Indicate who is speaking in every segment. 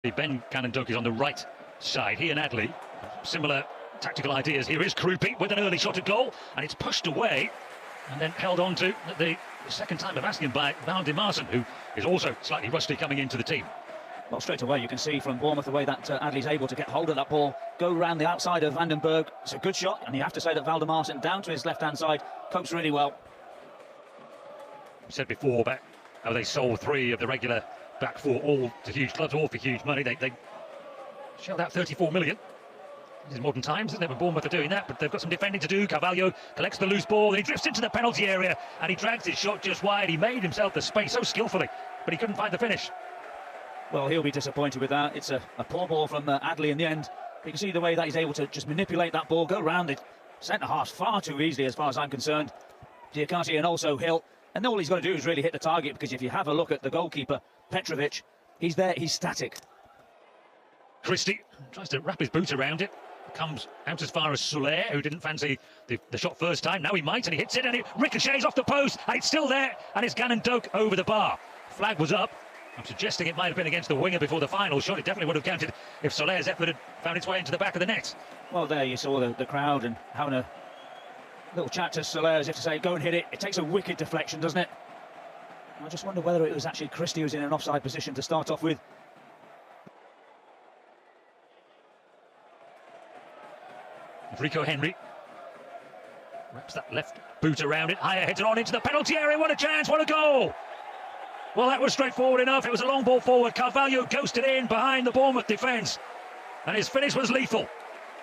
Speaker 1: Ben Cannon-Doak is on the right side. He and Adley, similar tactical ideas. Here is Krupi with an early shot at goal, and it's pushed away and then held on to at the second time of asking by Valdemarsen, who is also slightly rusty coming into the team.
Speaker 2: Well, straight away you can see from Bournemouth the way that Adley's able to get hold of that ball, go round the outside of Vandenberg. It's a good shot, and you have to say that Valdemarsen down to his left-hand side copes really well.
Speaker 1: I said before about how they sold 3 of the regular back 4, all to huge clubs, all for huge money. They shelled out 34 million. This is modern times, isn't it, when Bournemouth are doing that, but they've got some defending to do. Carvalho collects the loose ball, and he drifts into the penalty area, and he drags his shot just wide. He made himself the space so skillfully, but he couldn't find the finish.
Speaker 2: Well, he'll be disappointed with that. It's a poor ball from Adley in the end. You can see the way that he's able to just manipulate that ball, go round it. Centre-half far too easily as far as I'm concerned. Diakate and also Hill. And all he's got to do is really hit the target, because if you have a look at the goalkeeper, Petrovic, he's there, he's static.
Speaker 1: Christie tries to wrap his boot around it. Comes out as far as Soler, who didn't fancy the shot first time. Now he might, and he hits it, and it ricochets off the post, and it's still there, and it's Cannon-Doak over the bar. Flag was up. I'm suggesting it might have been against the winger before the final shot. It definitely would have counted if Soler's effort had found its way into the back of the net.
Speaker 2: Well, there you saw the crowd and having a little chat to Soler as if to say, go and hit it. It takes a wicked deflection, doesn't it? I just wonder whether it was actually Christie who was in an offside position to start off with.
Speaker 1: Rico Henry wraps that left boot around it, higher, heads it on into the penalty area. What a chance, what a goal! Well, that was straightforward enough. It was a long ball forward. Carvalho ghosted in behind the Bournemouth defence, and his finish was lethal.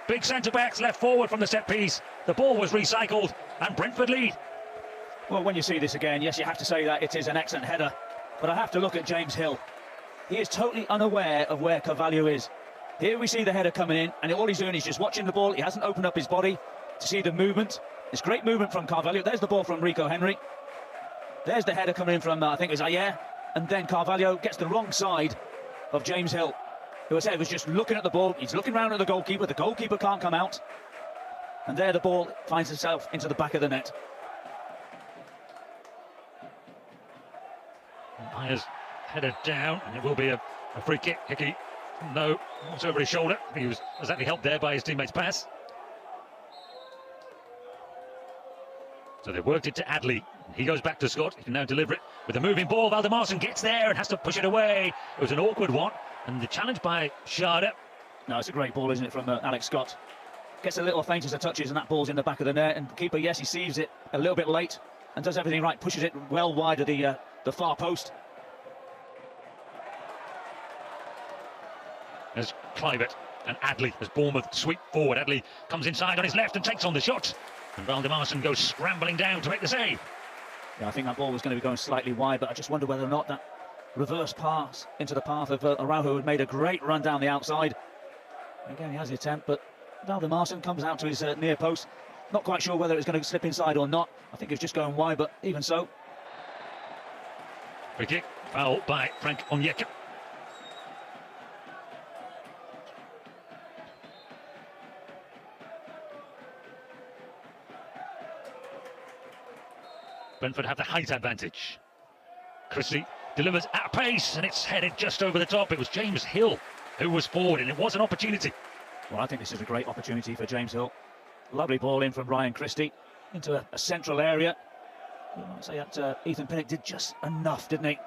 Speaker 1: Big centre-backs left forward from the set piece. The ball was recycled, and Brentford lead.
Speaker 2: Well, when you see this again, yes, you have to say that it is an excellent header, but I have to look at James Hill. He is totally unaware of where Carvalho is. Here we see the header coming in, and all he's doing is just watching the ball. He hasn't opened up his body to see the movement. It's great movement from Carvalho. There's the ball from Rico Henry. There's the header coming in from, I think it was Ayer. And then Carvalho gets the wrong side of James Hill, who I said was just looking at the ball. He's looking round at the goalkeeper. The goalkeeper can't come out. And there the ball finds itself into the back of the net.
Speaker 1: Ayer's headed down, and it will be a free kick. Hickey, no, it's over his shoulder. He was exactly helped there by his teammate's pass. So they've worked it to Adley. He goes back to Scott. He can now deliver it with a moving ball. Valdemarsen gets there and has to push it away. It was an awkward one. And the challenge by Schade.
Speaker 2: No, it's a great ball, isn't it, from Alex Scott. Gets a little faint as it touches, and that ball's in the back of the net. And the keeper, yes, he sees it a little bit late and does everything right. Pushes it well wide of the far post.
Speaker 1: There's Clivett and Adley as Bournemouth sweep forward. Adley comes inside on his left and takes on the shot. And Valdemarsen goes scrambling down to make the save.
Speaker 2: Yeah, I think that ball was going to be going slightly wide, but I just wonder whether or not that reverse pass into the path of Araujo had made a great run down the outside. Again, he has the attempt, but Valdemarsen comes out to his near post. Not quite sure whether it was going to slip inside or not. I think it was just going wide, but even so.
Speaker 1: Free kick, foul by Frank Onyeka. Brentford have the height advantage. Christie delivers at pace, and it's headed just over the top. It was James Hill who was forward, and it was an opportunity.
Speaker 2: Well, I think this is a great opportunity for James Hill. Lovely ball in from Ryan Christie into a central area. You might say that Ethan Pinnock did just enough, didn't he?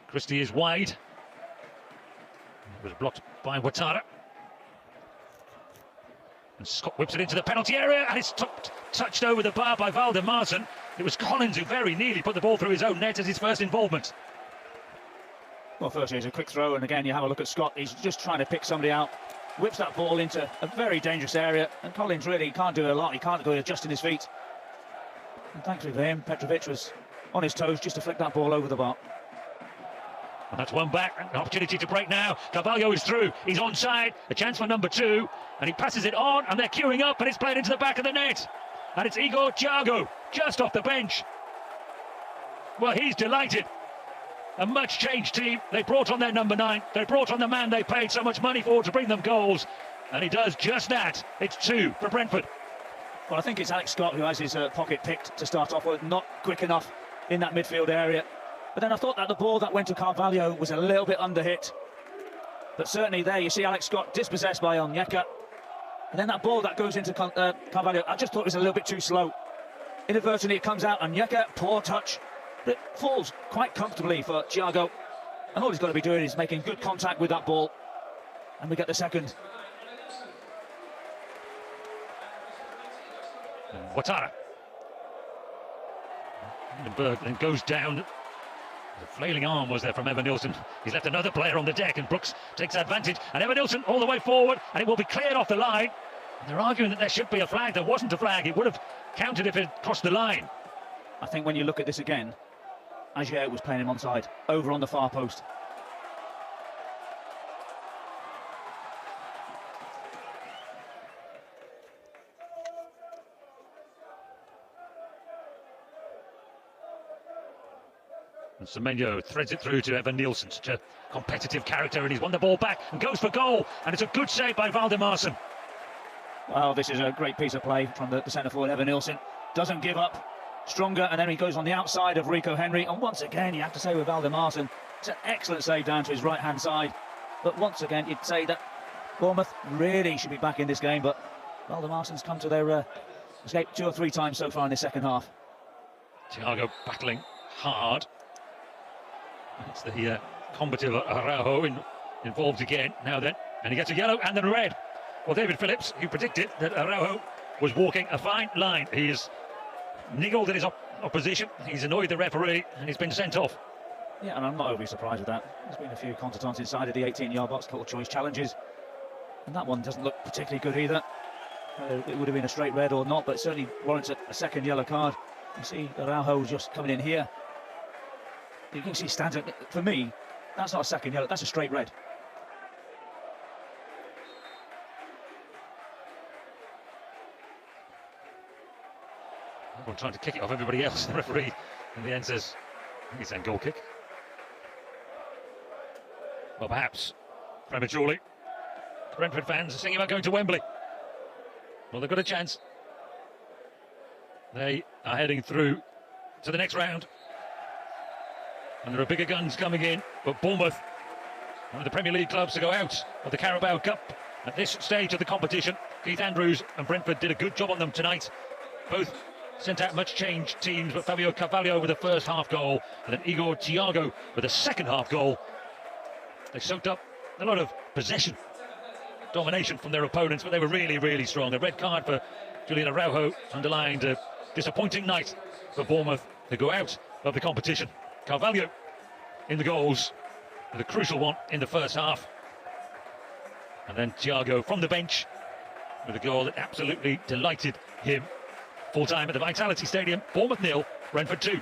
Speaker 1: Christie is wide. It was blocked by Ouattara. And Scott whips it into the penalty area, and it's touched over the bar by Valdemarsen. It was Collins who very nearly put the ball through his own net as his first involvement.
Speaker 2: Well, firstly, it's a quick throw, and again, you have a look at Scott. He's just trying to pick somebody out. Whips that ball into a very dangerous area, and Collins really can't do a lot. He can't go adjusting his feet. And thankfully for him, Petrovic was on his toes just to flick that ball over the bar.
Speaker 1: And that's one back, an opportunity to break now. Carvalho is through, he's onside, a chance for number 2, and he passes it on, and they're queuing up, and it's played into the back of the net. And it's Igor Thiago, just off the bench. Well, he's delighted. A much changed team. They brought on their number 9, they brought on the man they paid so much money for to bring them goals, and he does just that. It's 2 for Brentford.
Speaker 2: Well, I think it's Alex Scott who has his pocket picked to start off with, not quick enough in that midfield area. But then I thought that the ball that went to Carvalho was a little bit under-hit. But certainly there you see Alex Scott dispossessed by Onyeka. And then that ball that goes into Carvalho, I just thought it was a little bit too slow. Inadvertently it comes out, Onyeka, poor touch. But it falls quite comfortably for Thiago. And all he's got to be doing is making good contact with that ball. And we get the second.
Speaker 1: Ouattara. Berg then goes down. The flailing arm was there from Evan Nilsson. He's left another player on the deck, and Brooks takes advantage. And Evan Nilsson all the way forward, and it will be cleared off the line. And they're arguing that there should be a flag. There wasn't a flag. It would have counted if it crossed the line.
Speaker 2: I think when you look at this again, Aguirre was playing him onside, over on the far post.
Speaker 1: And Semenyo threads it through to Evan Nilsson, such a competitive character, and he's won the ball back and goes for goal. And it's a good save by Valdemarsson.
Speaker 2: Well, this is a great piece of play from the centre forward, Evan Nilsson. Doesn't give up, stronger, and then he goes on the outside of Rico Henry. And once again, you have to say with Valdemarsson, it's an excellent save down to his right-hand side. But once again, you'd say that Bournemouth really should be back in this game, but Valdemarsson's come to their escape 2 or 3 times so far in the second half.
Speaker 1: Thiago battling hard. It's the combative Araujo involved again now then, and he gets a yellow and then a red. Well, David Phillips, who predicted that Araujo was walking a fine line. He is niggled at his opposition, he's annoyed the referee, and he's been sent off.
Speaker 2: Yeah, and I'm not overly surprised with that. There's been a few contestants inside of the 18-yard box, couple of choice challenges, and that one doesn't look particularly good either. It would have been a straight red or not, but it certainly warrants a second yellow card. You see Araujo just coming in here. You can see stands. For me, that's not a second yellow, that's a straight red.
Speaker 1: Everyone trying to kick it off everybody else. The referee in the end says, I think he's saying goal kick. Well, perhaps prematurely. Brentford fans are singing about going to Wembley. Well, they've got a chance. They are heading through to the next round. And there are bigger guns coming in, but Bournemouth, one of the Premier League clubs to go out of the Carabao Cup at this stage of the competition. Keith Andrews and Brentford did a good job on them tonight. Both sent out much changed teams, but Fabio Carvalho with the first half goal, and then Igor Thiago with the second half goal. They soaked up a lot of possession, domination from their opponents, but they were really, really strong. A red card for Julian Araujo underlined a disappointing night for Bournemouth to go out of the competition. Carvalho in the goals, with a crucial one in the first half. And then Thiago from the bench with a goal that absolutely delighted him. Full time at the Vitality Stadium, Bournemouth 0, Brentford 2.